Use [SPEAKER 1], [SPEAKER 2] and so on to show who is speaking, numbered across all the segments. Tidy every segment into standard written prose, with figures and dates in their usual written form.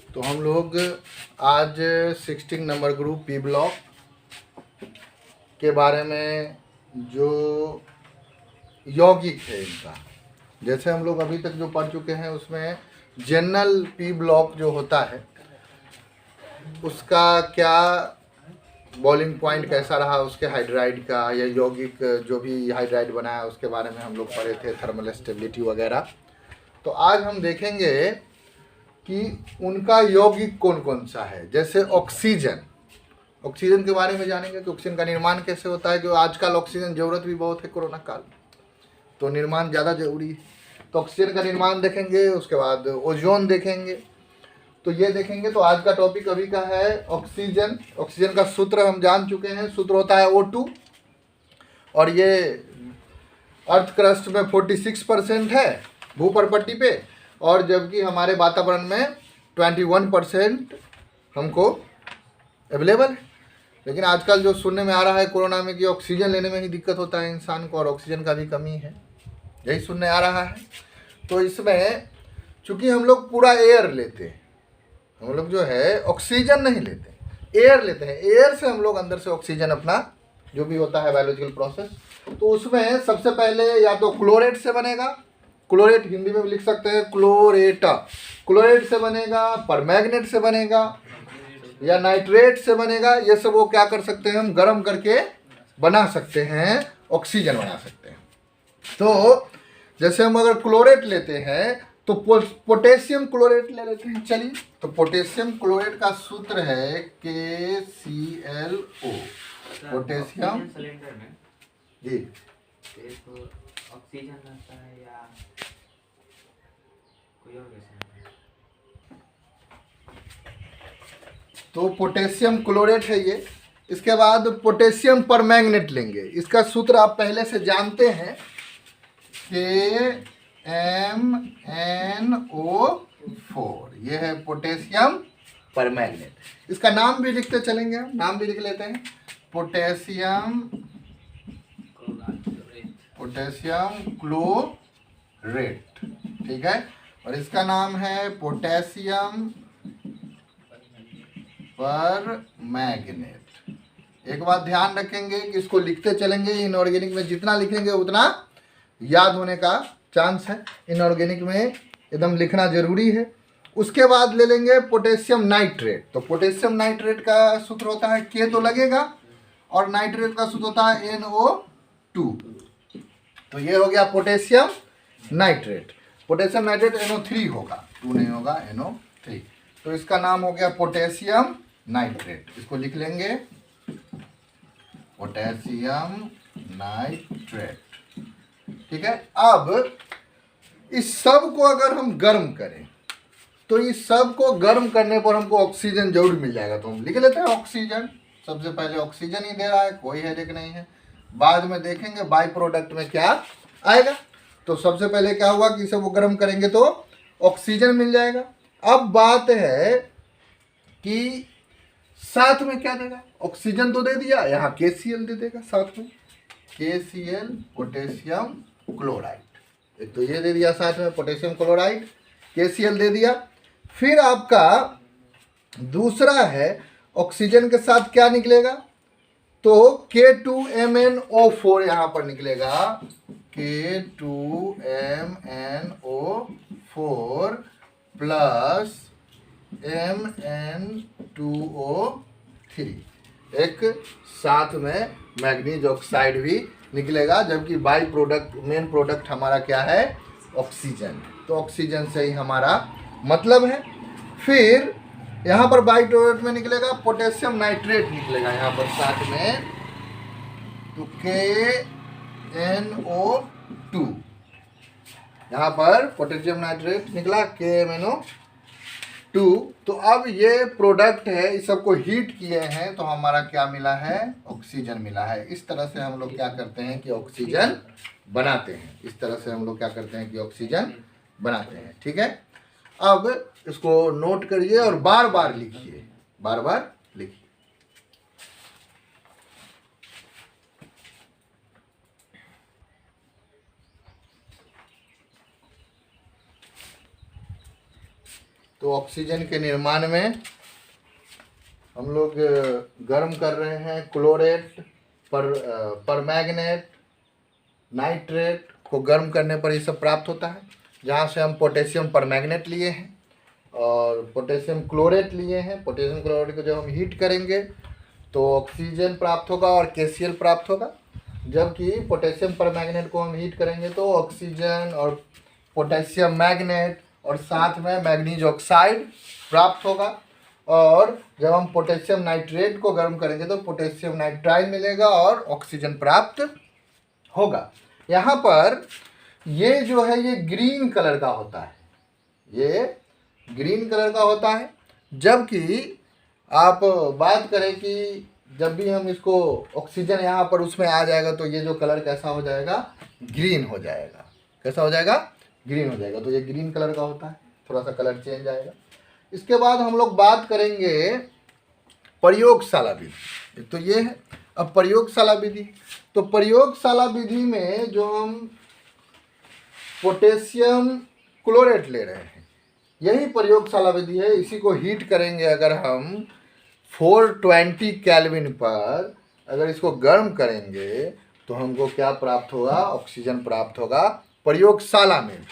[SPEAKER 1] तो हम लोग आज 16 नंबर ग्रुप पी ब्लॉक के बारे में जो यौगिक है इनका, जैसे हम लोग अभी तक जो पढ़ चुके हैं उसमें जनरल पी ब्लॉक जो होता है उसका क्या बॉइलिंग पॉइंट कैसा रहा, उसके हाइड्राइड का या यौगिक जो भी हाइड्राइड बनाया उसके बारे में हम लोग पढ़े थे, थर्मल स्टेबिलिटी वगैरह। तो आज हम देखेंगे कि उनका यौगिक कौन कौन सा है। जैसे ऑक्सीजन के बारे में जानेंगे कि ऑक्सीजन का निर्माण कैसे होता है, जो आजकल ऑक्सीजन ज़रूरत भी बहुत है कोरोना काल, तो निर्माण ज़्यादा जरूरी है। तो ऑक्सीजन का निर्माण देखेंगे, उसके बाद ओजोन देखेंगे, तो ये देखेंगे। तो आज का टॉपिक अभी का है ऑक्सीजन का सूत्र हम जान चुके हैं, सूत्र होता है O2 और ये अर्थ क्रस्ट में 46% है भूपर्पट्टी पे, और जबकि हमारे वातावरण में 21% हमको अवेलेबल है। लेकिन आजकल जो सुनने में आ रहा है कोरोना में कि ऑक्सीजन लेने में ही दिक्कत होता है इंसान को और ऑक्सीजन का भी कमी है, यही सुनने आ रहा है। तो इसमें चूंकि हम लोग पूरा एयर लेते हैं, हम लोग जो है ऑक्सीजन नहीं लेते, एयर लेते हैं। एयर से हम लोग अंदर से ऑक्सीजन अपना जो भी होता है बायोलॉजिकल प्रोसेस, तो उसमें सबसे पहले या तो क्लोरेट से बनेगा, क्लोरेट हिंदी में भी लिख सकते हैं क्लोरेट से बनेगा, परमैंगनेट से बनेगा या नाइट्रेट से बनेगा। ये सब वो क्या कर सकते हैं, हम गर्म करके बना सकते हैं, ऑक्सीजन बना सकते हैं। तो जैसे हम अगर क्लोरेट लेते हैं तो पोटेशियम क्लोरेट ले लेते हैं। चलिए, तो पोटेशियम क्लोरेट का सूत्र है KClO। पोटेशियम
[SPEAKER 2] सिलेंडर में
[SPEAKER 1] जी
[SPEAKER 2] एक ऑक्सीजन रहता है या कोई और गैस रहता है?
[SPEAKER 1] तो पोटेशियम क्लोरेट है ये। इसके बाद पोटेशियम परमैंगनेट लेंगे, इसका सूत्र आप पहले से जानते हैं, KMnO4। ये है पोटेशियम परमैंगनेट। इसका नाम भी लिखते चलेंगे, हम नाम भी लिख लेते हैं, पोटेशियम क्लोरेट, ठीक है। और इसका नाम है पोटेशियम परमैंगनेट। एक बात ध्यान रखेंगे कि इसको लिखते चलेंगे, इनऑर्गेनिक में जितना लिखेंगे उतना याद होने का चांस है, इनऑर्गेनिक में एकदम लिखना जरूरी है। उसके बाद ले लेंगे पोटेशियम नाइट्रेट। तो पोटेशियम नाइट्रेट का सूत्र होता है K तो लगेगा, और नाइट्रेट का सूत्र होता है NO2। तो ये हो गया potassium nitrate. Potassium nitrate NO3 होगा, 2 नहीं होगा, NO3। तो इसका नाम हो गया पोटेशियम नाइट्रेट। इसको लिख लेंगे पोटेशियम नाइट्रेट, ठीक है। अब इस सब को अगर हम गर्म करें तो इस सब को गर्म करने पर हमको ऑक्सीजन जरूर मिल जाएगा। तो हम लिख लेते हैं ऑक्सीजन। सबसे पहले ऑक्सीजन ही दे रहा है, कोई हेडेक नहीं है। बाद में देखेंगे बाई प्रोडक्ट में क्या आएगा। तो सबसे पहले क्या हुआ कि इसे वो गर्म करेंगे तो ऑक्सीजन मिल जाएगा। अब बात है कि साथ में क्या देगा, ऑक्सीजन तो दे दिया, यहाँ KCl दे देगा साथ में, KCl पोटेशियम क्लोराइड। एक तो ये दे दिया साथ में पोटेशियम क्लोराइड, KCl दे दिया। फिर आपका दूसरा है ऑक्सीजन के साथ क्या निकलेगा, तो K2MnO4 यहाँ पर निकलेगा, K2MnO4 प्लस Mn2O3। एक साथ में मैग्नीज ऑक्साइड भी निकलेगा, जबकि बाई प्रोडक्ट मेन प्रोडक्ट हमारा क्या है, ऑक्सीजन। तो ऑक्सीजन से ही हमारा मतलब है। फिर यहाँ पर बाई प्रोडक्ट में निकलेगा पोटेशियम नाइट्रेट निकलेगा यहाँ पर साथ में, तो KNO2। यहाँ पर पोटेशियम नाइट्रेट निकला KMnO2। तो अब ये प्रोडक्ट है, इस सबको हीट किए हैं तो हमारा क्या मिला है, ऑक्सीजन मिला है। इस तरह से हम लोग क्या करते हैं कि ऑक्सीजन बनाते हैं, इस तरह से हम लोग क्या करते हैं कि ऑक्सीजन बनाते हैं, ठीक है। अब इसको नोट करिए और बार बार लिखिए, बार बार लिखिए। तो ऑक्सीजन के निर्माण में हम लोग गर्म कर रहे हैं क्लोरेट परमैंगनेट नाइट्रेट को गर्म करने पर ये सब प्राप्त होता है। जहाँ से हम पोटेशियम परमैंगनेट लिए हैं और पोटेशियम क्लोरेट लिए हैं। पोटेशियम क्लोरेट को जब हम हीट करेंगे तो ऑक्सीजन प्राप्त होगा और KCl प्राप्त होगा, जबकि पोटेशियम परमैंगनेट को हम हीट करेंगे तो ऑक्सीजन और पोटेशियम मैग्नेट और साथ में मैग्नीज ऑक्साइड प्राप्त होगा। और जब हम पोटेशियम नाइट्रेट को गर्म करेंगे तो पोटेशियम नाइट्राइल मिलेगा और ऑक्सीजन प्राप्त होगा। यहाँ पर ये जो है ये ग्रीन कलर का होता है, ये ग्रीन कलर का होता है, जबकि आप बात करें कि जब भी हम इसको ऑक्सीजन यहाँ पर उसमें आ जाएगा तो ये जो कलर कैसा हो जाएगा, ग्रीन हो जाएगा। कैसा हो जाएगा, ग्रीन हो जाएगा। तो ये ग्रीन कलर का होता है, थोड़ा सा कलर चेंज आएगा। इसके बाद हम लोग बात करेंगे प्रयोगशाला विधि। तो ये है अब प्रयोगशाला विधि। तो प्रयोगशाला विधि में जो हम पोटेशियम क्लोरेट ले रहे हैं, यही प्रयोगशाला विधि है। इसी को हीट करेंगे अगर हम 420 केल्विन पर, अगर इसको गर्म करेंगे तो हमको क्या प्राप्त होगा, ऑक्सीजन प्राप्त होगा प्रयोगशाला में।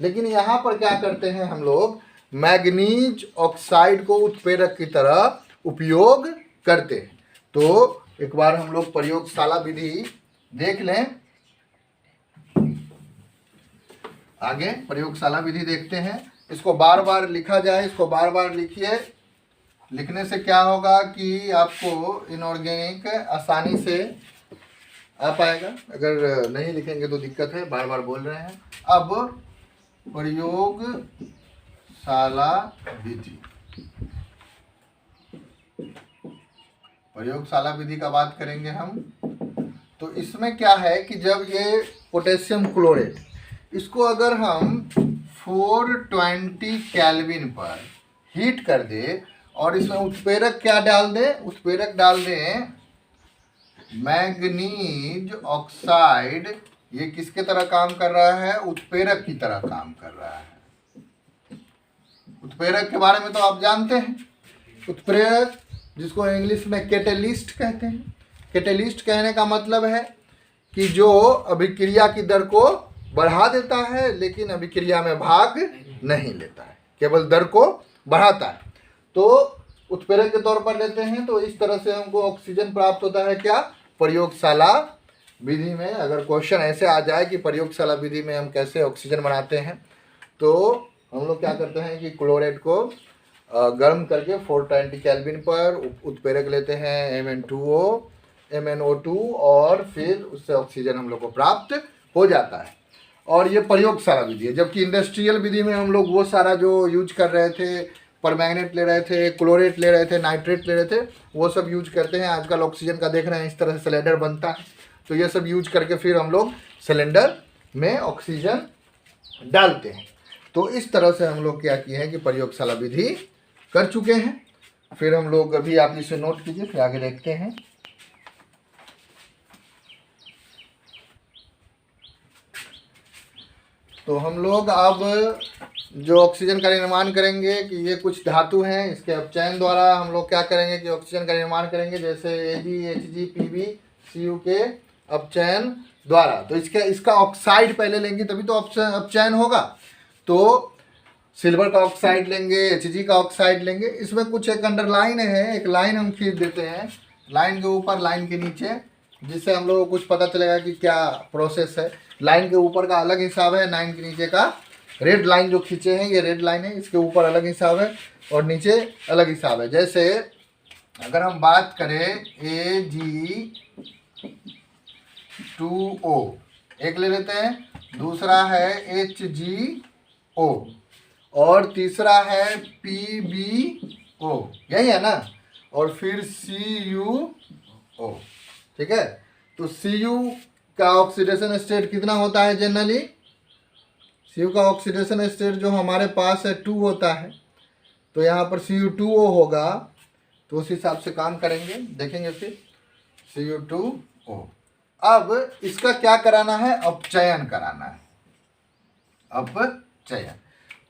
[SPEAKER 1] लेकिन यहाँ पर क्या करते हैं हम लोग, मैग्नीज ऑक्साइड को उत्प्रेरक की तरह उपयोग करते हैं। तो एक बार हम लोग प्रयोगशाला विधि देख लें। आगे प्रयोगशाला विधि देखते हैं। इसको बार बार लिखा जाए, इसको बार बार लिखिए। लिखने से क्या होगा कि आपको इनऑर्गेनिक आसानी से आ पाएगा। अगर नहीं लिखेंगे तो दिक्कत है, बार बार बोल रहे हैं। अब प्रयोगशाला विधि, प्रयोगशाला विधि का बात करेंगे हम। तो इसमें क्या है कि जब ये पोटेशियम क्लोरेट, इसको अगर हम 420 केल्विन पर हीट कर दे और इसमें उत्प्रेरक क्या डाल दें, उत्प्रेरक डाल दें मैग्नीज ऑक्साइड। ये किसके तरह काम कर रहा है, उत्प्रेरक की तरह काम कर रहा है। उत्प्रेरक के बारे में तो आप जानते हैं। उत्प्रेरक जिसको इंग्लिश में कैटेलिस्ट कहते हैं। कैटेलिस्ट कहने का मतलब है कि जो अभिक्रिया की दर को बढ़ा देता है लेकिन अभिक्रिया में भाग नहीं लेता है, केवल दर को बढ़ाता है। तो उत्प्रेरक के तौर पर लेते हैं। तो इस तरह से हमको ऑक्सीजन प्राप्त होता है क्या, प्रयोगशाला विधि में। अगर क्वेश्चन ऐसे आ जाए कि प्रयोगशाला विधि में हम कैसे ऑक्सीजन बनाते हैं, तो हम लोग क्या करते हैं कि क्लोरेट को गर्म करके 420 केल्विन पर उत्प्रेरक लेते हैं MnO2 और फिर उससे ऑक्सीजन हम लोग को प्राप्त हो जाता है। और ये प्रयोगशाला विधि है। जबकि इंडस्ट्रियल विधि में हम लोग वो सारा जो यूज कर रहे थे, परमैंगनेट ले रहे थे, क्लोरेट ले रहे थे, नाइट्रेट ले रहे थे, वो सब यूज करते हैं। आजकल ऑक्सीजन का देख रहे हैं इस तरह से सिलेंडर बनता है, तो ये सब यूज करके फिर हम लोग सिलेंडर में ऑक्सीजन डालते हैं। तो इस तरह से हम लोग क्या किए हैं कि प्रयोगशाला विधि कर चुके हैं। फिर हम लोग अभी आप इसे नोट कीजिए, फिर आगे देखते हैं। तो हम लोग अब जो ऑक्सीजन का निर्माण करेंगे कि ये कुछ धातु हैं, इसके अपचयन द्वारा हम लोग क्या करेंगे कि ऑक्सीजन का निर्माण करेंगे, जैसे Ag, Hg, Pb, Cu के अपचयन द्वारा। तो इसका ऑक्साइड पहले लेंगे तभी तो अपचयन होगा। तो सिल्वर का ऑक्साइड लेंगे, Hg का ऑक्साइड लेंगे। इसमें कुछ एक अंडरलाइन है, एक लाइन हम खींच देते हैं, लाइन के ऊपर लाइन के नीचे, जिससे हम लोगों को कुछ पता चलेगा कि क्या प्रोसेस है। लाइन के ऊपर का अलग हिसाब है, लाइन के नीचे का रेड लाइन जो खींचे हैं ये रेड लाइन है, इसके ऊपर अलग हिसाब है और नीचे अलग हिसाब है। जैसे अगर हम बात करें Ag2O एक ले लेते हैं, दूसरा है HgO और तीसरा है PbO, यही है ना, और फिर CuO। ठीक है, तो Cu का ऑक्सीडेशन स्टेट कितना होता है जनरली, Cu का ऑक्सीडेशन स्टेट जो हमारे पास है 2 होता है। तो यहाँ पर Cu2O होगा, तो उस हिसाब से काम करेंगे, देखेंगे फिर Cu2O। अब इसका क्या कराना है, अपचयन कराना है, अपचयन।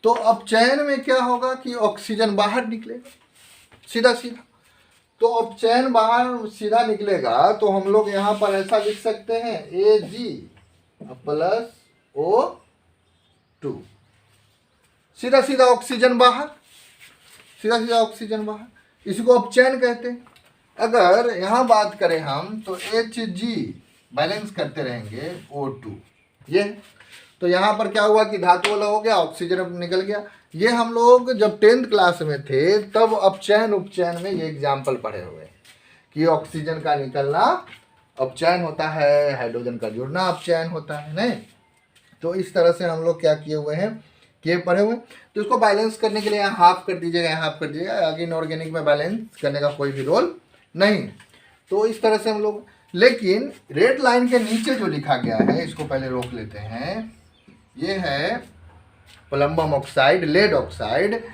[SPEAKER 1] तो अपचयन में क्या होगा कि ऑक्सीजन बाहर निकलेगा सीधा सीधा। तो अपचयन बाहर सीधा निकलेगा तो हम लोग यहाँ पर ऐसा लिख सकते हैं Ag+O2, सीधा सीधा ऑक्सीजन बाहर, सीधा सीधा ऑक्सीजन बाहर, इसी को अपचयन कहते हैं। अगर यहाँ बात करें हम तो Hg बैलेंस करते रहेंगे O2, ये तो यहाँ पर क्या हुआ कि धातु वाला हो गया, ऑक्सीजन निकल गया। ये हम लोग जब 10th क्लास में थे तब अपचयन उपचयन में ये एग्जाम्पल पढ़े हुए हैं कि ऑक्सीजन का निकलना अपचयन होता है, हाइड्रोजन का जुड़ना अपचयन होता है, नहीं। तो इस तरह से हम लोग क्या किए हुए हैं कि पढ़े हुए। तो इसको बैलेंस करने के लिए यहाँ हाफ कर दीजिएगा, यहाँ हाफ कर दीजिएगा, आगे इनऑर्गेनिक में बैलेंस करने का कोई भी रोल नहीं। तो इस तरह से हम लोग, लेकिन रेड लाइन के नीचे जो लिखा गया है इसको पहले रोक लेते हैं। ये है प्लम्बम ऑक्साइड, लेड ऑक्साइड।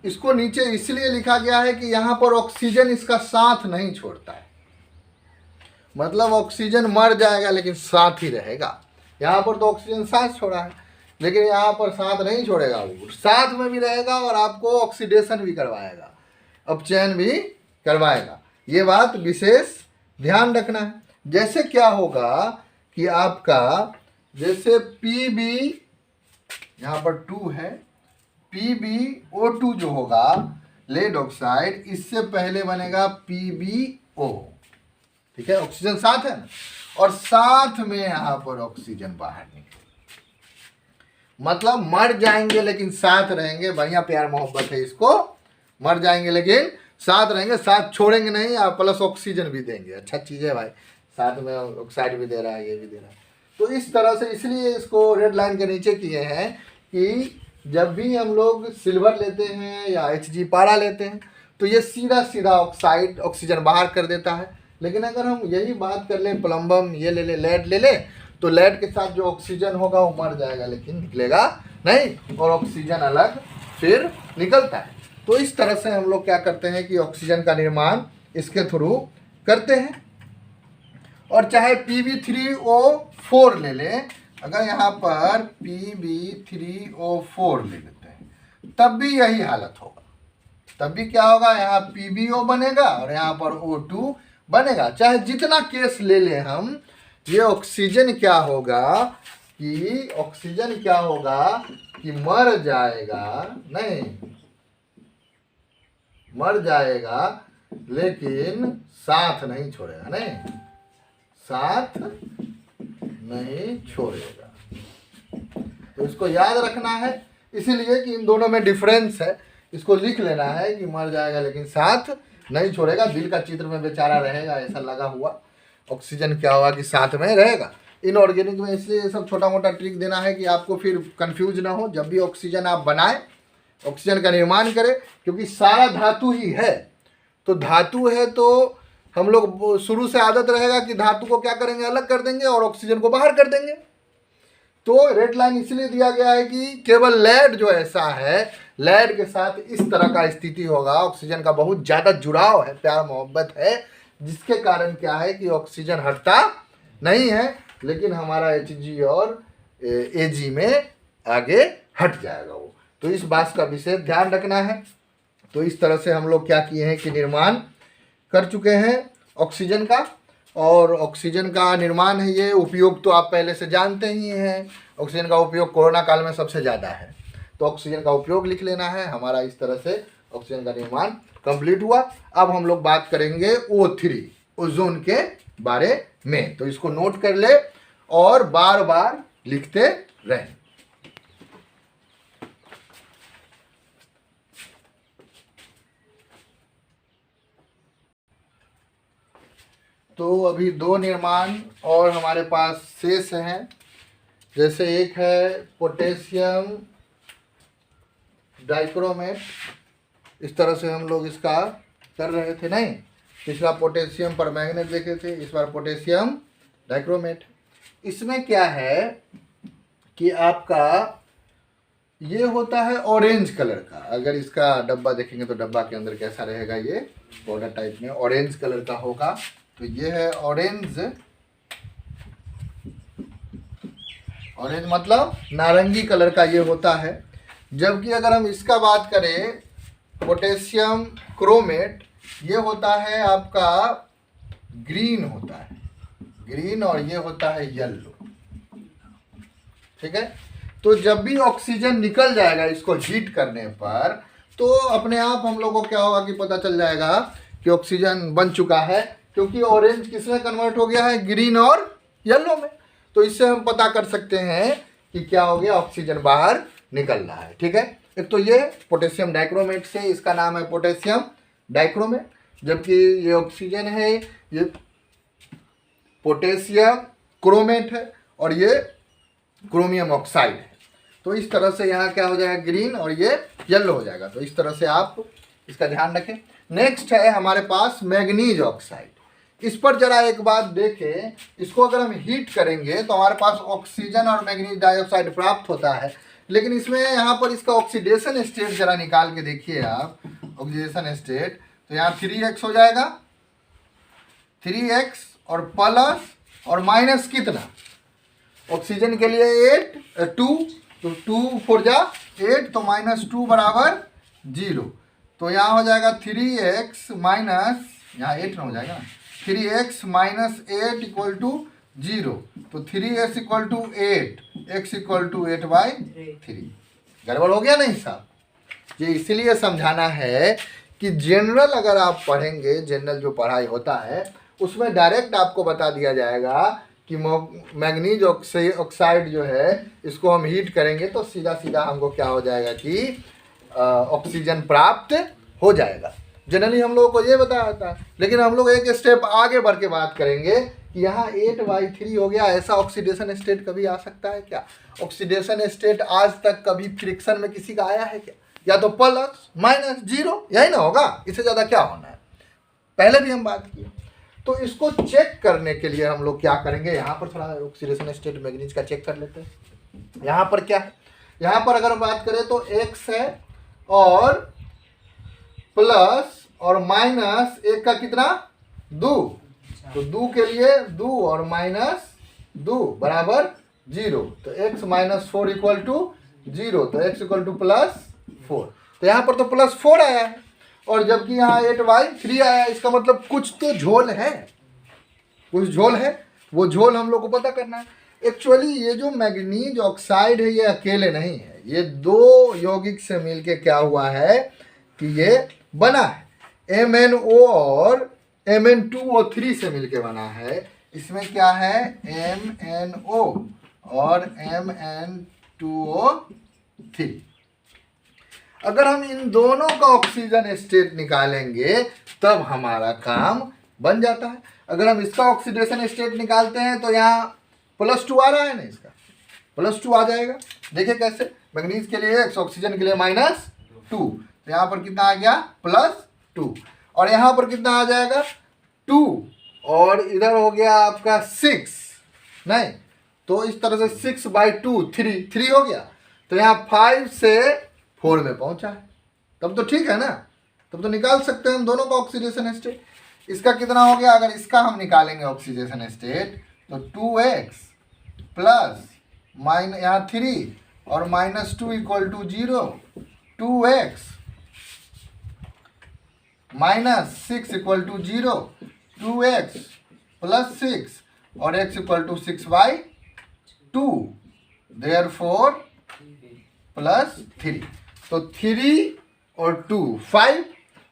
[SPEAKER 1] इसको नीचे इसलिए लिखा गया है कि यहाँ पर ऑक्सीजन इसका साथ नहीं छोड़ता है, मतलब ऑक्सीजन मर जाएगा लेकिन साथ ही रहेगा। यहाँ पर तो ऑक्सीजन साथ छोड़ा है लेकिन यहाँ पर साथ नहीं छोड़ेगा, वो साथ में भी रहेगा और आपको ऑक्सीडेशन भी करवाएगा, अपचयन भी करवाएगा। ये बात विशेष ध्यान रखना है। जैसे क्या होगा कि आपका जैसे Pb यहाँ पर 2 है, PbO2 जो होगा लेड ऑक्साइड, इससे पहले बनेगा PbO, ठीक है, ऑक्सीजन साथ है ना, और साथ में यहाँ पर ऑक्सीजन बाहर निकले, मतलब मर जाएंगे लेकिन साथ रहेंगे। बढ़िया प्यार मोहब्बत है इसको, मर जाएंगे लेकिन साथ रहेंगे, साथ छोड़ेंगे नहीं, और प्लस ऑक्सीजन भी देंगे। अच्छा चीज़ है भाई, साथ में ऑक्साइड भी दे रहा है, ये भी दे रहा है। तो इस तरह से इसलिए इसको रेड लाइन के नीचे किए हैं कि जब भी हम लोग सिल्वर लेते हैं या Hg पारा लेते हैं तो ये सीधा सीधा ऑक्साइड ऑक्सीजन बाहर कर देता है। लेकिन अगर हम यही बात कर लें प्लम्बम, ये ले ले, लेड ले ले, तो लेड के साथ जो ऑक्सीजन होगा वो मर जाएगा लेकिन निकलेगा नहीं, और ऑक्सीजन अलग फिर निकलता है। तो इस तरह से हम लोग क्या करते हैं कि ऑक्सीजन का निर्माण इसके थ्रू करते हैं। और चाहे Pb3O4 ले लें, अगर यहाँ पर Pb3O4 ले लेते हैं तब भी यही हालत होगा, तब भी क्या होगा, यहाँ PbO बनेगा और यहाँ पर O2 बनेगा। चाहे जितना केस ले लें हम, ये ऑक्सीजन क्या होगा कि मर जाएगा, नहीं मर जाएगा लेकिन साथ नहीं छोड़ेगा, नहीं साथ नहीं छोड़ेगा। तो इसको याद रखना है, इसीलिए कि इन दोनों में डिफरेंस है, इसको लिख लेना है कि मर जाएगा लेकिन साथ नहीं छोड़ेगा। दिल का चित्र में बेचारा रहेगा ऐसा लगा हुआ, ऑक्सीजन क्या होगा कि साथ में रहेगा। इनऑर्गेनिक में इसलिए ये सब छोटा मोटा ट्रिक देना है कि आपको फिर कंफ्यूज ना हो। जब भी ऑक्सीजन आप बनाएं, ऑक्सीजन का निर्माण करें, क्योंकि सारा धातु ही है। तो धातु है तो हम लोग शुरू से आदत रहेगा कि धातु को क्या करेंगे, अलग कर देंगे और ऑक्सीजन को बाहर कर देंगे। तो रेड लाइन इसलिए दिया गया है कि केवल लेड जो ऐसा है, लेड के साथ इस तरह का स्थिति होगा, ऑक्सीजन का बहुत ज़्यादा जुड़ाव है, प्यार मोहब्बत है, जिसके कारण क्या है कि ऑक्सीजन हटता नहीं है लेकिन हमारा Hg और Ag में आगे हट जाएगा वो। तो इस बात का विशेष ध्यान रखना है। तो इस तरह से हम लोग क्या किए हैं कि निर्माण कर चुके हैं ऑक्सीजन का। और ऑक्सीजन का निर्माण है, ये उपयोग तो आप पहले से जानते ही हैं। ऑक्सीजन का उपयोग कोरोना काल में सबसे ज़्यादा है, तो ऑक्सीजन का उपयोग लिख लेना है हमारा। इस तरह से ऑक्सीजन का निर्माण कंप्लीट हुआ। अब हम लोग बात करेंगे O3 ओजोन के बारे में, तो इसको नोट कर ले और बार बार लिखते रहें। तो अभी 2 निर्माण और हमारे पास शेष हैं। जैसे एक है पोटेशियम डाइक्रोमेट, इस तरह से हम लोग इसका कर रहे थे, नहीं पिछला पोटेशियम परमैंगनेट देखे थे, इस बार पोटेशियम डाइक्रोमेट। इसमें क्या है कि आपका ये होता है ऑरेंज कलर का। अगर इसका डब्बा देखेंगे तो डब्बा के अंदर कैसा रहेगा, ये पाउडर टाइप में ऑरेंज कलर का होगा। तो ये है ऑरेंज, ऑरेंज मतलब नारंगी कलर का ये होता है। जबकि अगर हम इसका बात करें पोटेशियम क्रोमेट, ये होता है आपका ग्रीन होता है, ग्रीन, और ये होता है येलो। ठीक है, तो जब भी ऑक्सीजन निकल जाएगा इसको हीट करने पर, तो अपने आप हम लोग को क्या होगा कि पता चल जाएगा कि ऑक्सीजन बन चुका है, क्योंकि ऑरेंज किसमें कन्वर्ट हो गया है, ग्रीन और येलो में। तो इससे हम पता कर सकते हैं कि क्या हो गया, ऑक्सीजन बाहर निकल रहा है। ठीक है, एक तो ये पोटेशियम डाइक्रोमेट से, इसका नाम है पोटेशियम डाइक्रोमेट, जबकि ये ऑक्सीजन है, ये पोटेशियम क्रोमेट है, और ये क्रोमियम ऑक्साइड है। तो इस तरह से यहाँ क्या हो जाएगा, ग्रीन, और ये येलो हो जाएगा। तो इस तरह से आप इसका ध्यान रखें। नेक्स्ट है हमारे पास मैग्नीज ऑक्साइड। इस पर जरा एक बात देखें, इसको अगर हम हीट करेंगे तो हमारे पास ऑक्सीजन और मैग्नीज डाइऑक्साइड प्राप्त होता है, लेकिन इसमें यहाँ पर इसका ऑक्सीडेशन स्टेट जरा निकाल के देखिए आप, ऑक्सीडेशन स्टेट, तो यहाँ 3x हो जाएगा, 3x और प्लस और माइनस कितना, ऑक्सीजन के लिए 2, तो 2 4 जा 8, तो -2 बराबर 0। तो यहाँ हो जाएगा 3x माइनस, यहाँ 8 ना हो जाएगा ना, 3x माइनस 8 इक्वल टू 0, तो 3s equal to 8, x equal to 8/3। गड़बड़ हो गया नहीं साहब? ये इसीलिए समझाना है कि जनरल अगर आप पढ़ेंगे, जनरल जो पढ़ाई होता है उसमें डायरेक्ट आपको बता दिया जाएगा कि मैग्नीज ऑक्साइड जो है, इसको हम हीट करेंगे तो सीधा सीधा हमको क्या हो जाएगा कि ऑक्सीजन प्राप्त हो जाएगा। जनरली हम लोगों को ये बताया जाता है, लेकिन हम लोग एक स्टेप आगे बढ़ के बात करेंगे कि यहाँ 8/3 हो गया, ऐसा ऑक्सीडेशन स्टेट कभी आ सकता है क्या? ऑक्सीडेशन स्टेट आज तक कभी फ्रिक्शन में किसी का आया है क्या? या तो प्लस माइनस 0, यही ना होगा, इससे ज़्यादा क्या होना है? पहले भी हम बात किए। तो इसको चेक करने के लिए हम लोग क्या करेंगे, यहाँ पर थोड़ा ऑक्सीडेशन स्टेट मैग्नीज का चेक कर लेते हैं। यहाँ पर क्या है, यहाँ पर अगर बात करें तो x है और प्लस और माइनस 1 का कितना 2, तो 2 के लिए 2 और माइनस 2 बराबर 0, तो x माइनस 4 इक्वल टू 0, तो x इक्वल टू +4। तो यहाँ पर तो +4 आया है, और जबकि यहाँ 8/3 आया है, इसका मतलब कुछ तो झोल है, कुछ झोल है। वो झोल हम लोग को पता करना है। एक्चुअली ये जो मैग्नीज ऑक्साइड है ये अकेले नहीं है, ये 2 यौगिक से मिलके क्या हुआ है कि ये बना है, MnO और Mn2O3 से मिलके बना है। इसमें क्या है, MnO और Mn2O3। अगर हम इन दोनों का ऑक्सीजन स्टेट निकालेंगे तब हमारा काम बन जाता है। अगर हम इसका ऑक्सीडेशन स्टेट निकालते हैं तो यहाँ +2 आ रहा है ना, इसका +2 आ जाएगा। देखिए कैसे, मैग्नीज के लिए x, ऑक्सीजन के लिए -2, तो यहाँ पर कितना आ गया +2, और यहाँ पर कितना आ जाएगा 2, और इधर हो गया आपका 6, नहीं तो इस तरह से 6/2 3 हो गया, तो यहाँ 5 से 4 में पहुंचा है। तब तो ठीक है ना, तब तो निकाल सकते हैं हम दोनों का ऑक्सीडेशन स्टेट। इसका कितना हो गया, अगर इसका हम निकालेंगे ऑक्सीडेशन स्टेट तो 2x प्लस माइनस यहाँ 3 और -2 equal to 0, 2x minus 6 equal to 0, 2x plus 6 और x इक्वल टू 6/2, देयरफॉर +3। तो 3 और 2 5,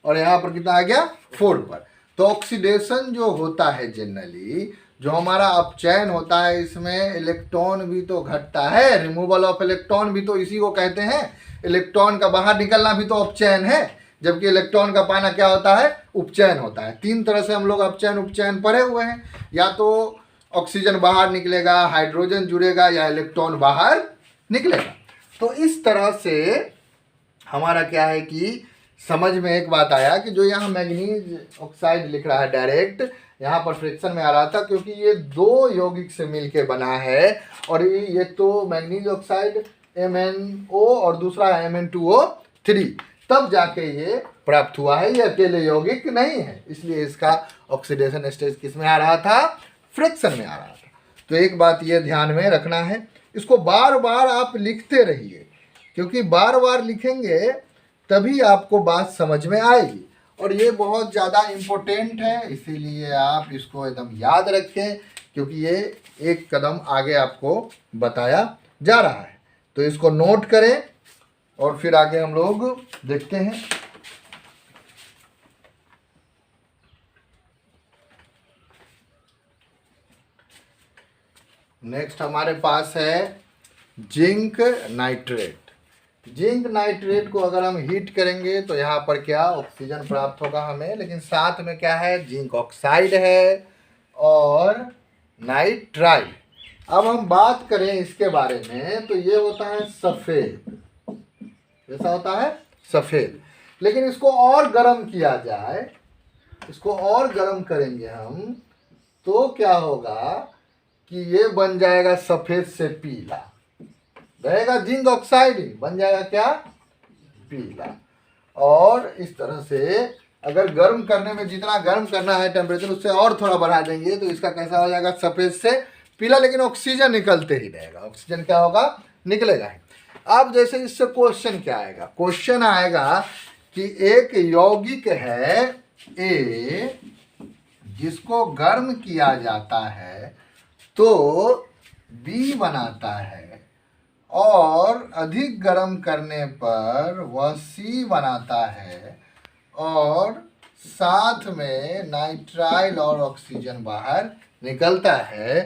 [SPEAKER 1] और यहाँ पर कितना आ गया 4 पर। तो ऑक्सीडेशन जो होता है जनरली, जो हमारा अपचयन होता है, इसमें इलेक्ट्रॉन भी तो घटता है, रिमूवल ऑफ इलेक्ट्रॉन भी तो इसी को कहते हैं। इलेक्ट्रॉन का बाहर निकलना भी तो अपचयन है, जबकि इलेक्ट्रॉन का पाना क्या होता है, उपचयन होता है। 3 तरह से हम लोग अपचयन उपचयन पढ़े हुए हैं, या तो ऑक्सीजन बाहर निकलेगा, हाइड्रोजन जुड़ेगा, या इलेक्ट्रॉन बाहर निकलेगा। तो इस तरह से हमारा क्या है कि समझ में एक बात आया कि जो यहाँ मैग्नीज ऑक्साइड लिख रहा है डायरेक्ट, यहाँ पर फ्रिक्शन में आ रहा था क्योंकि ये 2 यौगिक से मिलके बना है, और ये तो मैग्नीज ऑक्साइड MnO और दूसरा Mn2O3, तब जाके ये प्राप्त हुआ है। ये अकेले यौगिक नहीं है, इसलिए इसका ऑक्सीडेशन स्टेज किस में आ रहा था, फ्रिक्शन में आ रहा था। तो एक बात ये ध्यान में रखना है, इसको बार बार आप लिखते रहिए, क्योंकि बार बार लिखेंगे तभी आपको बात समझ में आएगी, और ये बहुत ज़्यादा इम्पोर्टेंट है, इसीलिए आप इसको एकदम याद रखें, क्योंकि ये एक कदम आगे आपको बताया जा रहा है। तो इसको नोट करें और फिर आगे हम लोग देखते हैं। नेक्स्ट हमारे पास है जिंक नाइट्रेट। जिंक नाइट्रेट को अगर हम हीट करेंगे तो यहाँ पर क्या ऑक्सीजन प्राप्त होगा हमें, लेकिन साथ में क्या है, जिंक ऑक्साइड है और नाइट्राइल। अब हम बात करें इसके बारे में तो ये होता है सफ़ेद, जैसा होता है सफ़ेद, लेकिन इसको और गर्म किया जाए, इसको और गर्म करेंगे हम तो क्या होगा कि ये बन जाएगा सफ़ेद से पीला, रहेगा जिंक ऑक्साइड ही बन जाएगा क्या, पीला। और इस तरह से अगर गर्म करने में जितना गर्म करना है टेम्परेचर उससे और थोड़ा बढ़ा देंगे तो इसका कैसा हो जाएगा, सफ़ेद से पीला, लेकिन ऑक्सीजन निकलते ही रहेगा, ऑक्सीजन क्या होगा, निकलेगा ही। अब जैसे इससे क्वेश्चन क्या आएगा, क्वेश्चन आएगा कि एक यौगिक है ए जिसको गर्म किया जाता है तो बी बनाता है, और अधिक गर्म करने पर वह सी बनाता है, और साथ में नाइट्राइल और ऑक्सीजन बाहर निकलता है।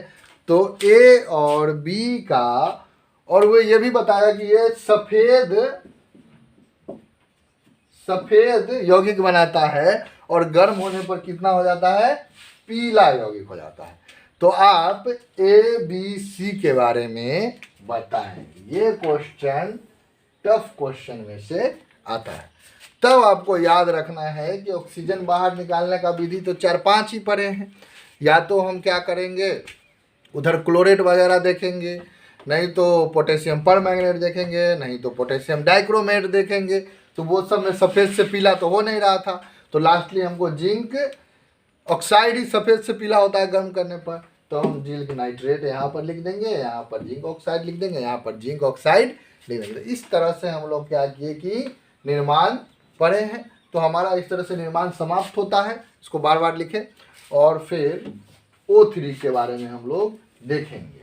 [SPEAKER 1] तो ए और बी का, और वो ये भी बताया कि ये सफेद यौगिक बनाता है, और गर्म होने पर कितना हो जाता है, पीला यौगिक हो जाता है। तो आप ए बी सी के बारे में बताएं, ये क्वेश्चन टफ क्वेश्चन में से आता है। तब आपको याद रखना है कि ऑक्सीजन बाहर निकालने का विधि तो 4-5 ही पढ़े हैं, या तो हम क्या करेंगे उधर क्लोरेट वगैरह देखेंगे, नहीं तो पोटेशियम परमैंगनेट देखेंगे, नहीं तो पोटेशियम डाइक्रोमेट देखेंगे, तो वो सब में सफ़ेद से पीला तो हो नहीं रहा था, तो लास्टली हमको जिंक ऑक्साइड ही सफ़ेद से पीला होता है गर्म करने पर, तो हम जिंक नाइट्रेट यहाँ पर लिख देंगे, यहाँ पर जिंक ऑक्साइड लिख देंगे, यहाँ पर जिंक ऑक्साइड लिख देंगे। इस तरह से हम लोग क्या किए कि निर्माण पढ़े हैं, तो हमारा इस तरह से निर्माण समाप्त होता है। इसको बार बार लिखें, और फिर O3 के बारे में हम लोग देखेंगे।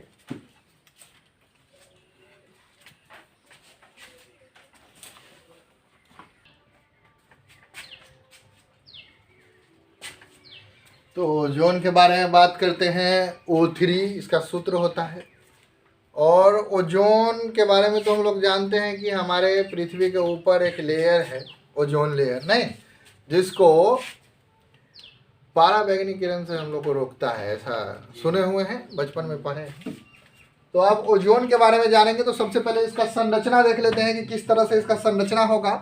[SPEAKER 1] तो ओजोन के बारे में बात करते हैं। O3 इसका सूत्र होता है, और ओजोन के बारे में तो हम लोग जानते हैं कि हमारे पृथ्वी के ऊपर एक लेयर है, ओजोन लेयर नहीं, जिसको पाराबैंगनी किरण से हम लोग को रोकता है, ऐसा सुने हुए हैं, बचपन में पढ़े हैं। तो आप ओजोन के बारे में जानेंगे तो सबसे पहले इसका संरचना देख लेते हैं कि किस तरह से इसका संरचना होगा।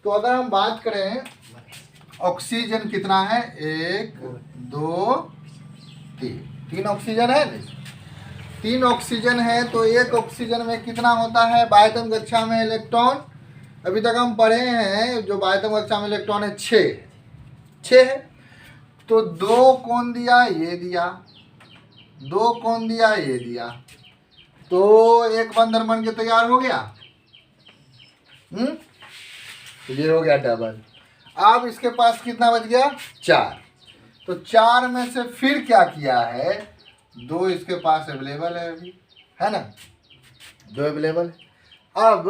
[SPEAKER 1] तो अगर हम बात करें ऑक्सीजन कितना है, 1 2 3 ऑक्सीजन है, 3 ऑक्सीजन है, तो एक ऑक्सीजन में कितना होता है बाह्यतम कक्षा में इलेक्ट्रॉन, अभी तक हम पढ़े हैं जो बाह्यतम कक्षा में इलेक्ट्रॉन है 6 है। तो 2 कौन दिया, ये दिया, 2 कौन दिया, ये दिया, तो एक बंधन बन के तैयार हो गया। तो ये हो गया डबल। अब इसके पास कितना बच गया, 4। तो 4 में से फिर क्या किया है, 2 इसके पास अवेलेबल है अभी, है ना, 2 अवेलेबल है। अब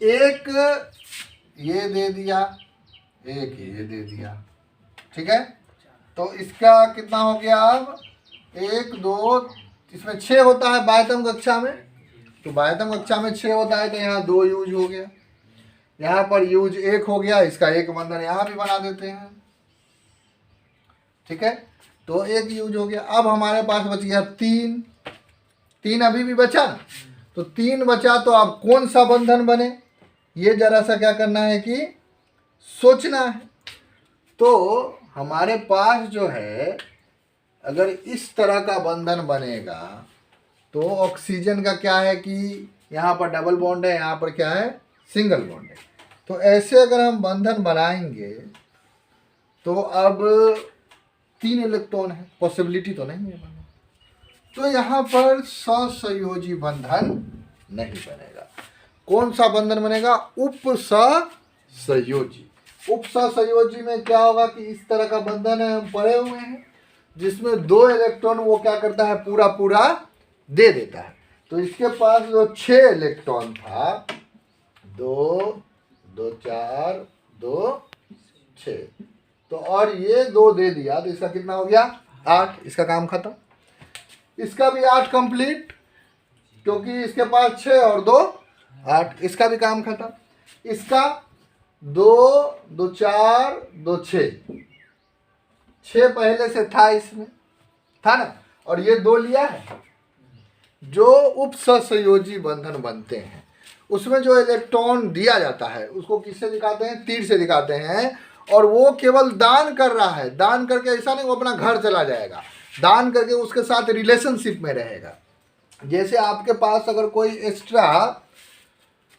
[SPEAKER 1] एक ये दे दिया, एक ये दे दिया, ठीक है। तो इसका कितना हो गया, अब 1 2, इसमें 6 होता है बाह्यतम कक्षा में, तो बाह्यतम कक्षा में 6 होता है, तो यहाँ 2 यूज हो गया, यहाँ पर यूज 1 हो गया, इसका एक बंधन यहाँ भी बना देते हैं, ठीक है। तो 1 यूज हो गया। अब हमारे पास बच गया 3 अभी भी बचा, तो 3 बचा, तो अब कौन सा बंधन बने, ये जरा सा क्या करना है कि सोचना है। तो हमारे पास जो है अगर इस तरह का बंधन बनेगा तो ऑक्सीजन का क्या है कि यहाँ पर डबल बॉन्ड है, यहाँ पर क्या है, सिंगल बॉन्ड है। तो ऐसे अगर हम बंधन बनाएंगे तो अब 3 इलेक्ट्रॉन है, पॉसिबिलिटी तो नहीं है बनने, तो यहाँ पर ससंयोजी बंधन नहीं बनेगा। कौन सा बंधन बनेगा? उपसहसंयोजी। उपसहसंयोजी में क्या होगा कि इस तरह का बंधन है, हम पढ़े हुए हैं, जिसमें 2 इलेक्ट्रॉन वो क्या करता है, पूरा पूरा दे देता है। तो इसके पास जो 6 इलेक्ट्रॉन था, 2 2 4 2 6, तो और ये 2 दे दिया, तो इसका कितना हो गया? 8। इसका काम खत्म। इसका भी 8 कंप्लीट, क्योंकि इसके पास 6 और 2 8। इसका भी काम खत्म। इसका 2 2 4 2 6, 6 पहले से था, इसमें था ना, और ये 2 लिया है। जो उपसहसंयोजी बंधन बनते हैं उसमें जो इलेक्ट्रॉन दिया जाता है उसको किससे दिखाते हैं? तीर से दिखाते हैं। और वो केवल दान कर रहा है, दान करके ऐसा नहीं वो अपना घर चला जाएगा, दान करके उसके साथ रिलेशनशिप में रहेगा। जैसे आपके पास अगर कोई एक्स्ट्रा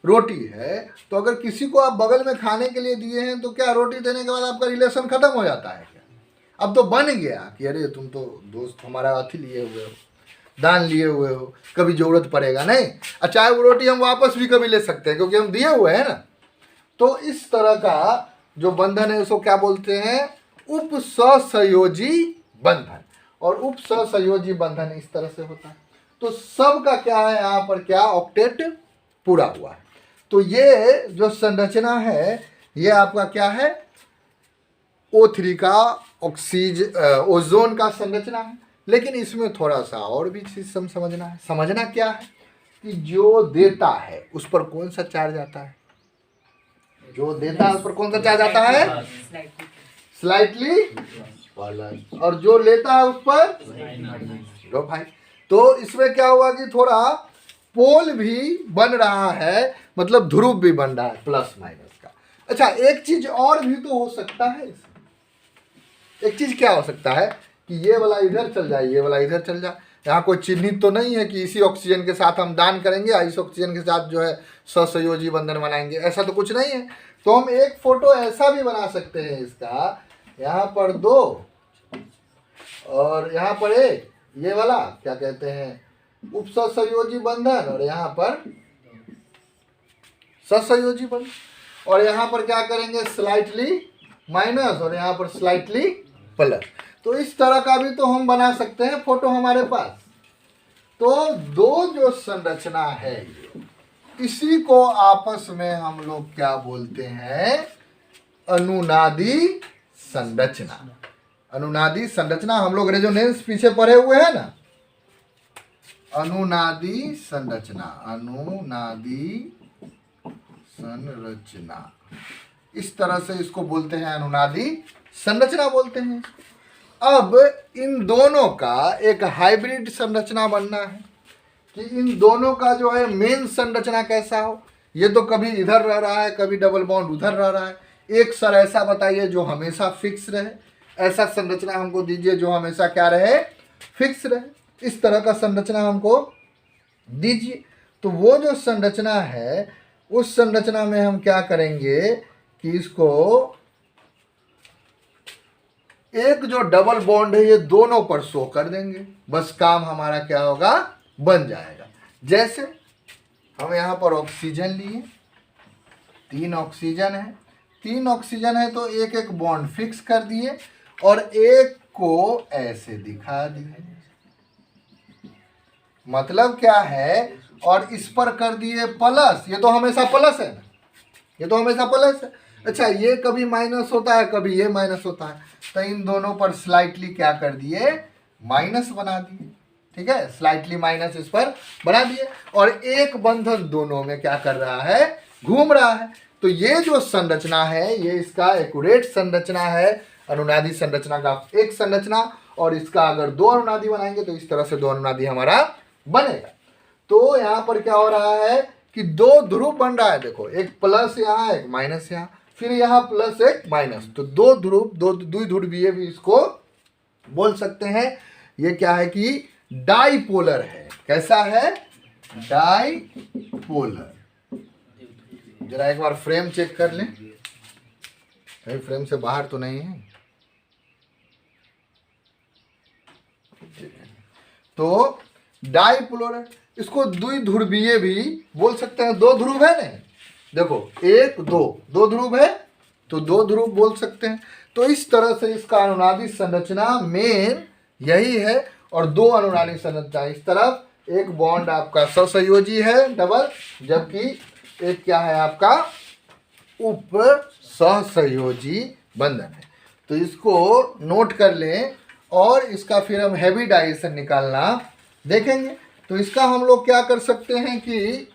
[SPEAKER 1] रोटी है, तो अगर किसी को आप बगल में खाने के लिए दिए हैं, तो क्या रोटी देने के बाद आपका रिलेशन खत्म हो जाता है क्या? अब तो बन गया कि अरे तुम तो दोस्त हमारा अथी लिए हुए हो, दान लिए हुए हो, कभी जरूरत पड़ेगा नहीं, चाहे वो रोटी हम वापस भी कभी ले सकते हैं क्योंकि हम दिए हुए हैं ना। तो इस तरह का जो बंधन है उसको क्या बोलते हैं? उपसहसंयोजी बंधन। और उपसहसंयोजी बंधन इस तरह से होता है। तो सबका क्या है यहाँ पर? क्या ऑक्टेट पूरा हुआ है। तो ये जो संरचना है ये आपका क्या है? O3 का ओजोन का संरचना है। लेकिन इसमें थोड़ा सा और भी चीज समझना है। समझना क्या है कि जो देता है उस पर कौन सा चार्ज आता है? जो देता है उस पर कौन सा चार्ज आता है? Slightly plus. और जो लेता है उस पर लो भाई। तो इसमें क्या हुआ कि थोड़ा पोल भी बन रहा है, मतलब ध्रुव भी बन रहा है प्लस माइनस का। अच्छा, एक चीज और भी तो हो सकता है इसमें। एक चीज क्या हो सकता है कि ये वाला इधर चल जाए, ये वाला इधर चल जाए। यहाँ कोई चिन्हित तो नहीं है कि इसी ऑक्सीजन के साथ हम दान करेंगे या इस ऑक्सीजन के साथ जो है सहसंयोजी बंधन बनाएंगे, ऐसा तो कुछ नहीं है। तो हम एक फोटो ऐसा भी बना सकते हैं इसका, यहाँ पर 2 और यहाँ पर 1, ये वाला क्या कहते हैं? उपसहसंयोजी बंधन, और यहाँ पर सहसंयोजी बंधन। और यहाँ पर क्या करेंगे? स्लाइटली माइनस, और यहाँ पर स्लाइटली प्लस। तो इस तरह का भी तो हम बना सकते हैं फोटो हमारे पास। तो 2 जो संरचना है इसी को आपस में हम लोग क्या बोलते हैं? अनुनादी संरचना। अनुनादी संरचना हम लोग रेजोनेंस पीछे पढ़े हुए हैं ना। अनुनादी संरचना, अनुनादी संरचना, इस तरह से इसको बोलते हैं, अनुनादी संरचना बोलते हैं। अब इन दोनों का एक हाइब्रिड संरचना बनना है कि इन दोनों का जो है मेन संरचना कैसा हो। ये तो कभी इधर रह रहा है, कभी डबल बॉन्ड उधर रह रहा है। एक सर ऐसा बताइए जो हमेशा फिक्स रहे, ऐसा संरचना हमको दीजिए जो हमेशा क्या रहे? फिक्स रहे। इस तरह का संरचना हमको दीजिए। तो वो जो संरचना है उस संरचना में हम क्या करेंगे कि इसको एक जो डबल बॉन्ड है ये दोनों पर शो कर देंगे, बस काम हमारा क्या होगा? बन जाएगा। जैसे हम यहाँ पर ऑक्सीजन लिए, 3 ऑक्सीजन है, 3 ऑक्सीजन है तो एक एक बॉन्ड फिक्स कर दिए और एक को ऐसे दिखा दिए। मतलब क्या है? और इस पर कर दिए प्लस, ये तो हमेशा प्लस है ना, ये तो हमेशा प्लस है। अच्छा, ये कभी माइनस होता है, कभी ये माइनस होता है, तो इन दोनों पर स्लाइटली क्या कर दिए? माइनस बना दिए। ठीक है, स्लाइटली माइनस इस पर बना दिए और एक बंधन दोनों में क्या कर रहा है? घूम रहा है। तो ये जो संरचना है ये इसका एक्यूरेट संरचना है, अनुनादी संरचना का एक संरचना। और इसका अगर 2 अनुनादी बनाएंगे तो इस तरह से 2 अनुनादी हमारा बनेगा। तो यहाँ पर क्या हो रहा है कि 2 ध्रुव बन रहा है। देखो, एक प्लस यहाँ, एक माइनस यहाँ, फिर यहाँ प्लस एक माइनस, तो 2 ध्रुव, 2 द्विध्रुवीय भी इसको बोल सकते हैं। ये क्या है कि डाईपोलर है। कैसा है? डाईपोलर। जरा एक बार फ्रेम चेक कर लें, कहीं फ्रेम से बाहर तो नहीं है। तो डाईपोलर है। इसको द्विध्रुवीय भी बोल सकते हैं। दो ध्रुव है ना, देखो एक दो, दो ध्रुव है तो दो ध्रुव बोल सकते हैं। तो इस तरह से इसका अनुनादी संरचना मेन यही है। और दो अनुनादी संरचना, इस तरफ एक बॉन्ड आपका सहसंयोजी है डबल, जबकि एक क्या है आपका उप सहसंयोजी बंधन है। तो इसको नोट कर लें और इसका फिर हम हैवी डाइजेशन निकालना देखेंगे। तो इसका हम लोग क्या कर सकते हैं कि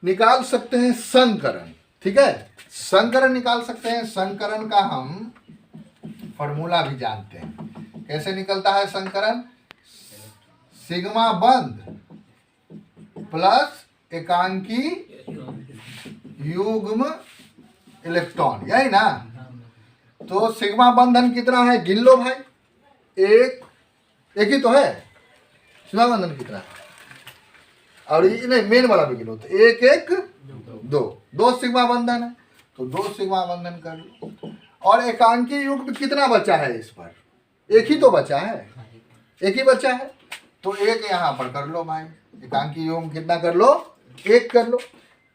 [SPEAKER 1] निकाल सकते हैं संकरण, ठीक है, संकरण निकाल सकते हैं। संकरण का हम फॉर्मूला भी जानते हैं, कैसे निकलता है संकरण, सिग्मा बंध प्लस एकांकी युग्म इलेक्ट्रॉन, यही ना। तो सिग्मा बंधन कितना है गिन लो भाई, एक ही तो है। सिग्मा बंधन कितना है, और ये नहीं मेन वाला भी गिनो, तो एक एक दो, दो सिग्मा बंधन है तो दो सिग्मा बंधन कर लो। और एकांकी युग्म कितना बचा है इस पर, एक ही तो बचा है, एक ही बचा है तो एक यहाँ पर कर लो भाई। एकांकी युग्म कितना कर लो, एक कर लो।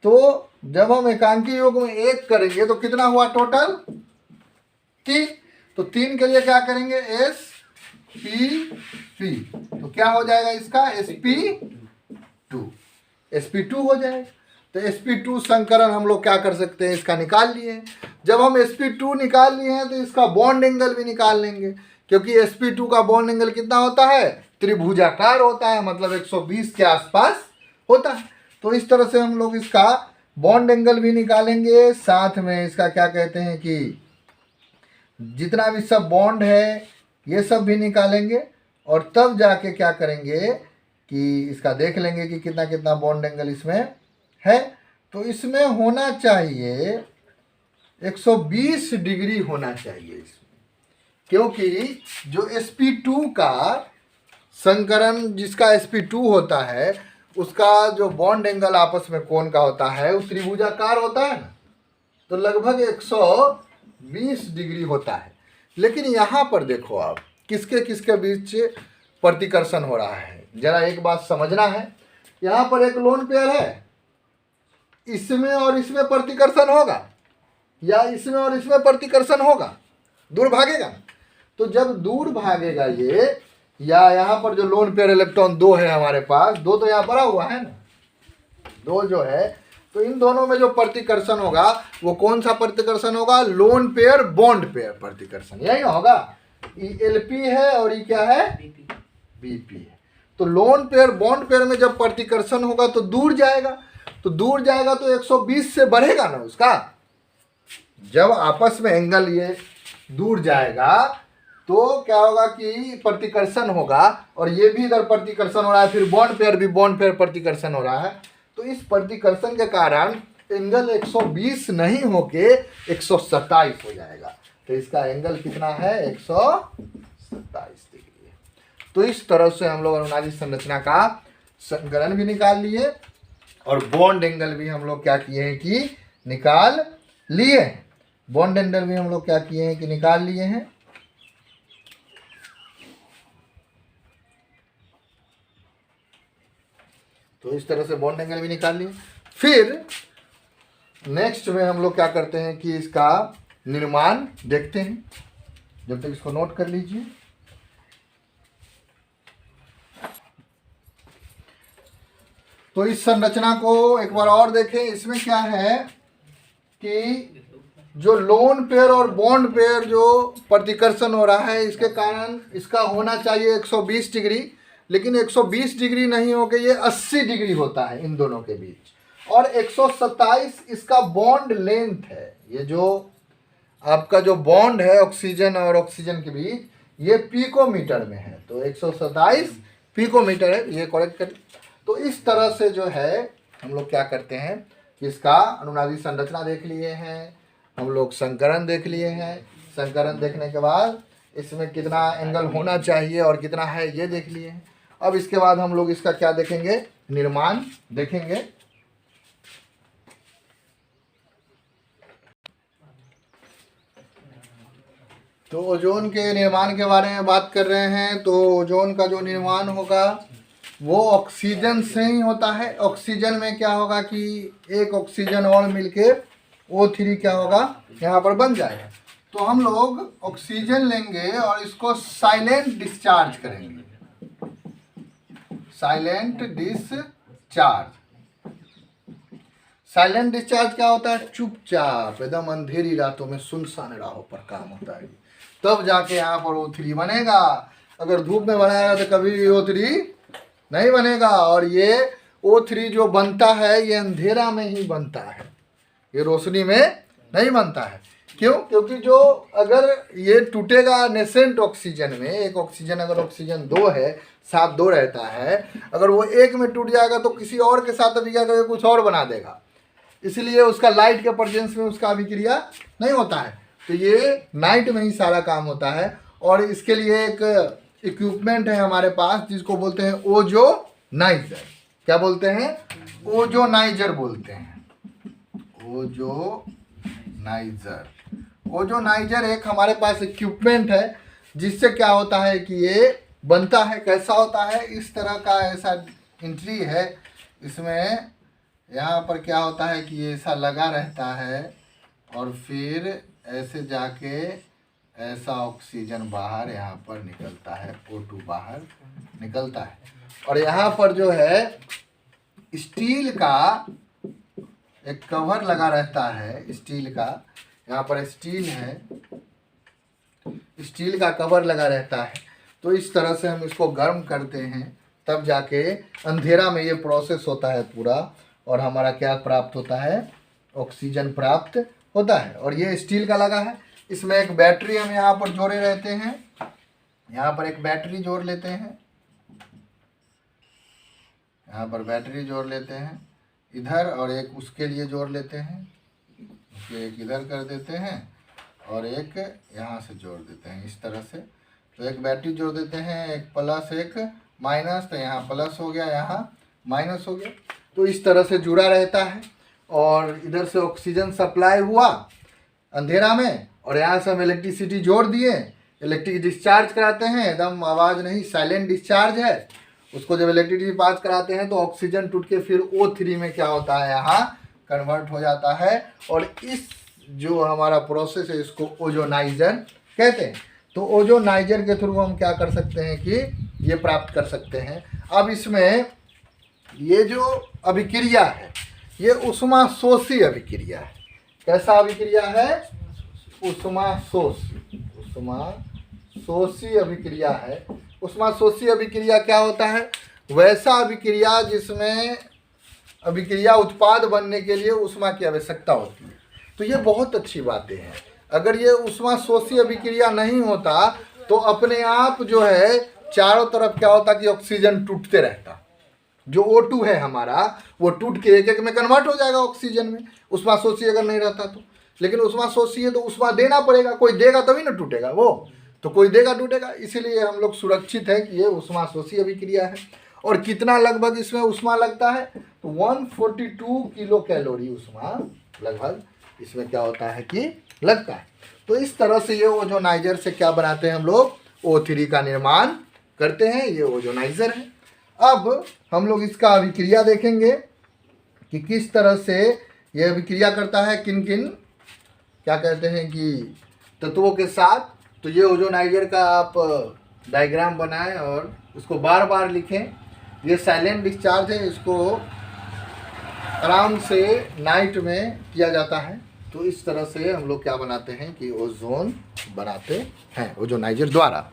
[SPEAKER 1] तो जब हम एकांकी युग्म एक करेंगे तो कितना हुआ टोटल, तीन। तो तीन के लिए क्या करेंगे, एस पी, तो क्या हो जाएगा इसका sp2, sp2 हो जाएगा। तो sp2 संकरण हम लोग क्या कर सकते हैं, इसका निकाल लिए। जब हम sp2 निकाल लिए हैं तो इसका बॉन्ड एंगल भी निकाल लेंगे, क्योंकि sp2 का बॉन्ड एंगल कितना होता है, त्रिभुजाकार होता है, मतलब 120 के आसपास होता है। तो इस तरह से हम लोग इसका बॉन्ड एंगल भी निकालेंगे, साथ में इसका क्या कहते हैं कि जितना भी सब बॉन्ड है ये सब भी निकालेंगे। और तब जाके क्या करेंगे कि इसका देख लेंगे कि कितना कितना बॉन्ड एंगल इसमें है। तो इसमें होना चाहिए 120 डिग्री होना चाहिए इसमें, क्योंकि जो sp2 का संकरण जिसका sp2 होता है उसका जो बॉन्ड एंगल आपस में कोण का होता है वो त्रिभुजाकार होता है ना, तो लगभग 120 डिग्री होता है। लेकिन यहाँ पर देखो आप किसके किसके बीच प्रतिकर्षण हो रहा है, जरा एक बात समझना है। यहाँ पर एक लोन पेयर है, इसमें और इसमें प्रतिकर्षण होगा, या इसमें और इसमें प्रतिकर्षण होगा, दूर भागेगा। तो जब दूर भागेगा ये, या यहाँ पर जो लोन पेयर इलेक्ट्रॉन दो है हमारे पास, दो तो यहाँ पड़ा हुआ है ना, दो जो है, तो इन दोनों में जो प्रतिकर्षण होगा वो कौन सा प्रतिकर्षण होगा, लोन पेयर बॉन्ड पेयर प्रतिकर्षण, यही ना होगा। LP है और ये क्या है, BP है। तो लोन पेयर बॉन्ड पेयर में जब प्रतिकर्षण होगा तो दूर जाएगा, तो दूर जाएगा तो 120 से बढ़ेगा ना उसका। जब आपस में एंगल ये दूर जाएगा तो क्या होगा कि प्रतिकर्षण होगा, और ये भी इधर प्रतिकर्षण हो रहा है, फिर बॉन्ड पेयर भी बॉन्ड पेयर प्रतिकर्षण हो रहा है। तो इस प्रतिकर्षण के कारण एंगल 120 नहीं होके 127 हो जाएगा। तो इसका एंगल कितना है, 127 डिग्री। तो इस तरह से हम लोग अनुनादी संरचना का संकरण भी निकाल लिए और बॉन्ड एंगल भी हम लोग क्या किए हैं कि निकाल लिए हैं। बॉन्ड एंगल भी हम लोग क्या किए हैं कि निकाल लिए हैं। तो इस तरह से बॉन्ड एंगल भी निकाल लिए। फिर नेक्स्ट में हम लोग क्या करते हैं कि इसका निर्माण देखते हैं। जब तक इसको नोट कर लीजिए। तो इस संरचना को एक बार और देखें। इसमें क्या है कि जो लोन पेयर और बॉन्ड पेयर जो प्रतिकर्षण हो रहा है, इसके कारण इसका होना चाहिए 120 डिग्री, लेकिन 120 डिग्री नहीं होकर ये 80 डिग्री होता है इन दोनों के बीच। और 127 इसका बॉन्ड लेंथ है। ये जो आपका जो बॉन्ड है ऑक्सीजन और ऑक्सीजन के बीच, ये पिकोमीटर में है। तो 127 पिकोमीटर है, ये करेक्ट करें। तो इस तरह से जो है हम लोग क्या करते हैं कि इसका अनुनादी संरचना देख लिए हैं, हम लोग संकरण देख लिए हैं। संकरण देखने के बाद इसमें कितना एंगल होना चाहिए और कितना है ये देख लिए हैं। अब इसके बाद हम लोग इसका क्या देखेंगे, निर्माण देखेंगे। तो ओजोन के निर्माण के बारे में बात कर रहे हैं। तो ओजोन का जो निर्माण होगा वो ऑक्सीजन से ही होता है। ऑक्सीजन में क्या होगा कि एक ऑक्सीजन और मिलके O3 क्या होगा यहाँ पर बन जाएगा। तो हम लोग ऑक्सीजन लेंगे और इसको साइलेंट डिस्चार्ज करेंगे। साइलेंट डिस्चार्ज, साइलेंट डिस्चार्ज क्या होता है? चुपचाप एकदम अंधेरी रातों में सुनसान राहों पर काम होता है, तब जाके यहाँ पर O3 बनेगा। अगर धूप में बनाएगा तो कभी भी O3 नहीं बनेगा। और ये O3 जो बनता है ये अंधेरा में ही बनता है, ये रोशनी में नहीं बनता है। क्यों? क्योंकि जो अगर ये टूटेगा नेसेंट ऑक्सीजन में, एक ऑक्सीजन अगर ऑक्सीजन 2 है, साथ 2 रहता है, अगर वो एक में टूट जाएगा तो किसी और के साथ अभिक्रिया करके कुछ और बना देगा, इसलिए उसका लाइट के प्रेजेंस में उसका अभिक्रिया नहीं होता है। तो ये नाइट में ही सारा काम होता है। और इसके लिए एक इक्विपमेंट है हमारे पास जिसको बोलते हैं ओजोनाइजर। क्या बोलते हैं? ओजोनाइजर बोलते हैं, ओजोनाइजर। ओजोनाइजर एक हमारे पास इक्विपमेंट है जिससे क्या होता है कि ये बनता है। कैसा होता है? इस तरह का ऐसा एंट्री है, इसमें यहाँ पर क्या होता है कि ये ऐसा लगा रहता है और फिर ऐसे जाके ऐसा ऑक्सीजन बाहर यहाँ पर निकलता है, O2 बाहर निकलता है। और यहाँ पर जो है स्टील का एक कवर लगा रहता है, स्टील का, यहाँ पर स्टील है, स्टील का कवर लगा रहता है। तो इस तरह से हम इसको गर्म करते हैं, तब जाके अंधेरा में ये प्रोसेस होता है पूरा, और हमारा क्या प्राप्त होता है? ऑक्सीजन प्राप्त होता है। और ये स्टील का लगा है, इसमें एक बैटरी हम यहाँ पर जोड़े रहते हैं, यहाँ पर एक बैटरी जोड़ लेते हैं, यहाँ पर बैटरी जोड़ लेते हैं इधर, और एक उसके लिए जोड़ लेते हैं, एक इधर कर देते हैं और एक यहाँ से जोड़ देते हैं इस तरह से। तो एक बैटरी जोड़ देते हैं, एक प्लस एक माइनस, तो यहाँ प्लस हो गया, यहाँ माइनस हो गया। तो इस तरह से जुड़ा रहता है। और इधर से ऑक्सीजन सप्लाई हुआ अंधेरा में, और यहाँ से हम इलेक्ट्रिसिटी जोड़ दिए, इलेक्ट्रिक डिस्चार्ज कराते हैं, एकदम आवाज़ नहीं, साइलेंट डिस्चार्ज है। उसको जब इलेक्ट्रिसिटी पास कराते हैं तो ऑक्सीजन टूट के फिर O3 में क्या होता है? यहाँ कन्वर्ट हो जाता है। और इस जो हमारा प्रोसेस है इसको ओजोनाइजर कहते हैं। तो ओजोनाइजर के थ्रू हम क्या कर सकते हैं कि ये प्राप्त कर सकते हैं। अब इसमें ये जो अभिक्रिया है ये ऊष्माशोषी अभिक्रिया है। कैसा अभिक्रिया है? ऊष्माशोषी, ऊष्माशोषी अभिक्रिया है। ऊष्माशोषी अभिक्रिया क्या होता है? वैसा अभिक्रिया जिसमें अभिक्रिया उत्पाद बनने के लिए ऊष्मा की आवश्यकता होती है। तो ये बहुत अच्छी बातें हैं। अगर ये ऊष्माशोषी अभिक्रिया नहीं होता तो अपने आप जो है चारों तरफ क्या होता कि ऑक्सीजन टूटते रहता। जो O2 है हमारा वो टूट के एक एक में कन्वर्ट हो जाएगा ऑक्सीजन में, ऊष्माशोषी अगर नहीं रहता तो। लेकिन ऊष्माशोषी है तो ऊष्मा देना पड़ेगा, कोई देगा तभी ना टूटेगा वो, तो कोई देगा टूटेगा। इसीलिए हम लोग सुरक्षित है कि ये ऊष्माशोषी अभिक्रिया है। और कितना लगभग इसमें ऊष्मा लगता है? तो 142 किलो कैलोरी ऊष्मा लगभग इसमें क्या होता है कि लगता है। तो इस तरह से ये ओजोनाइजर से क्या बनाते हैं हम लोग? O3 का निर्माण करते हैं। ये ओजोनाइजर है। अब हम लोग इसका अभिक्रिया देखेंगे कि किस तरह से ये अभिक्रिया करता है, किन किन क्या कहते हैं कि तत्वों के साथ। तो ये ओजोनाइजर का आप डायग्राम बनाएं और उसको बार बार लिखें। ये साइलेंट डिस्चार्ज है, इसको आराम से नाइट में किया जाता है। तो इस तरह से हम लोग क्या बनाते हैं कि ओजोन बनाते हैं ओजोनाइजर द्वारा।